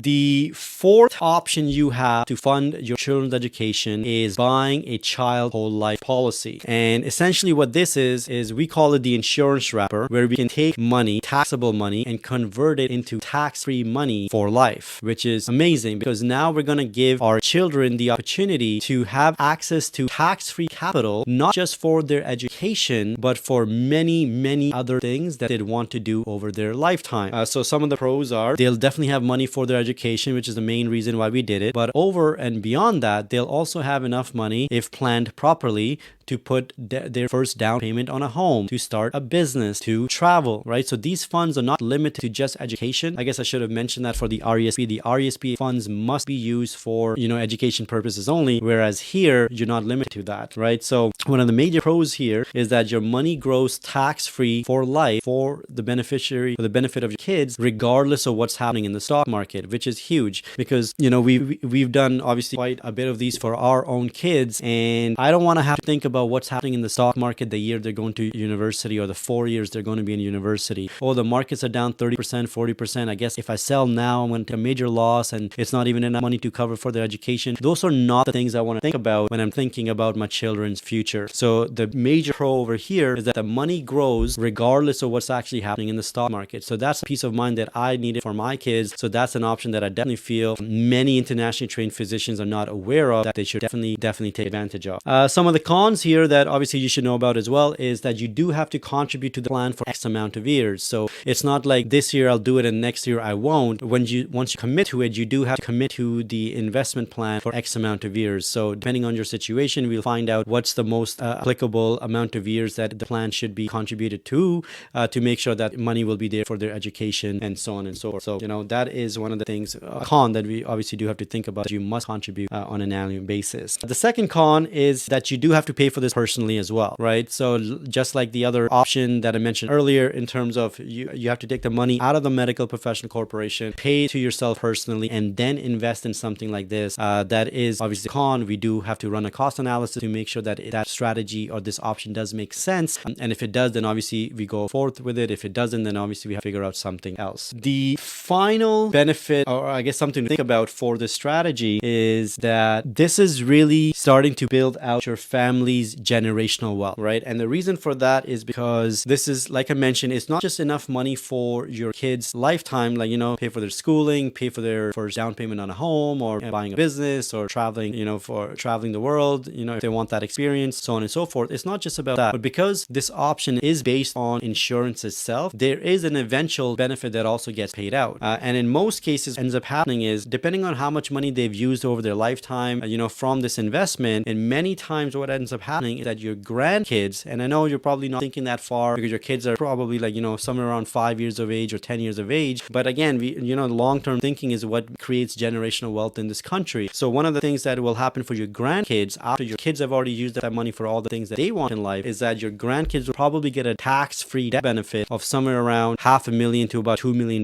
The fourth option you have to fund your children's education is buying a child whole life policy. And essentially what this is we call it the insurance wrapper, where we can take money, taxable money, and convert it into tax-free money for life, which is amazing because now we're going to give our children the opportunity to have access to tax-free capital, not just for their education, but for many, many other things that they'd want to do over their lifetime. So some of the pros are they'll definitely have money for their education, which is the main reason why we did it. But over and beyond that, they'll also have enough money, if planned properly, to put their first down payment on a home, to start a business, to travel, right? So these funds are not limited to just education. I guess I should have mentioned that for the RESP. The RESP funds must be used for, education purposes only, whereas here, you're not limited to that, right? So one of the major pros here is that your money grows tax-free for life for the beneficiary, for the benefit of your kids, regardless of what's happening in the stock market, which is huge because, we've done obviously quite a bit of these for our own kids, and I don't want to have to think about what's happening in the stock market the year they're going to university or the 4 years they're going to be in university. Oh, the markets are down 30%, 40%. I guess if I sell now, I'm going to take a major loss and it's not even enough money to cover for their education. Those are not the things I want to think about when I'm thinking about my children's future. So the major pro over here is that the money grows regardless of what's actually happening in the stock market. So that's a peace of mind that I needed for my kids. So that's an option that I definitely feel many internationally trained physicians are not aware of, that they should definitely take advantage of. Some of the cons here that obviously you should know about as well is that you do have to contribute to the plan for X amount of years. So it's not like this year I'll do it and next year I won't. Once you commit to it, you do have to commit to the investment plan for X amount of years. So depending on your situation, we'll find out what's the most applicable amount of years that the plan should be contributed to make sure that money will be there for their education and so on and so forth. So, that is one of the things, a con that we obviously do have to think about. You must contribute on an annual basis. The second con is that you do have to pay for this personally as well, right? So just like the other option that I mentioned earlier, in terms of you have to take the money out of the medical professional corporation, pay to yourself personally, and then invest in something like this. That is obviously a con. We do have to run a cost analysis to make sure that that strategy or this option does make sense. And if it does, then obviously we go forth with it. If it doesn't, then obviously we have to figure out something else. The final benefit, or I guess something to think about for this strategy, is that this is really starting to build out your family's generational wealth, right? And the reason for that is because this is, like I mentioned, it's not just enough money for your kids' lifetime, like, pay for their schooling, pay for their first down payment on a home, or buying a business, or traveling, for traveling the world, if they want that experience, so on and so forth. It's not just about that, but because this option is based on insurance itself, there is an eventual benefit that also gets paid out. And in most cases, ends up happening is, depending on how much money they've used over their lifetime, from this investment, and many times what ends up happening is that your grandkids, and I know you're probably not thinking that far because your kids are probably like, somewhere around 5 years of age or 10 years of age. But again, long-term thinking is what creates generational wealth in this country. So one of the things that will happen for your grandkids after your kids have already used that money for all the things that they want in life is that your grandkids will probably get a tax-free debt benefit of somewhere around $500,000 to about $2 million,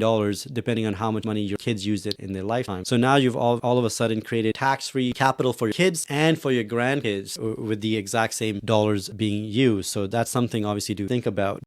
depending on how much money your kids used it in their lifetime. So now you've all of a sudden created tax-free capital for your kids and for your grandkids with the exact same dollars being used. So that's something obviously to think about.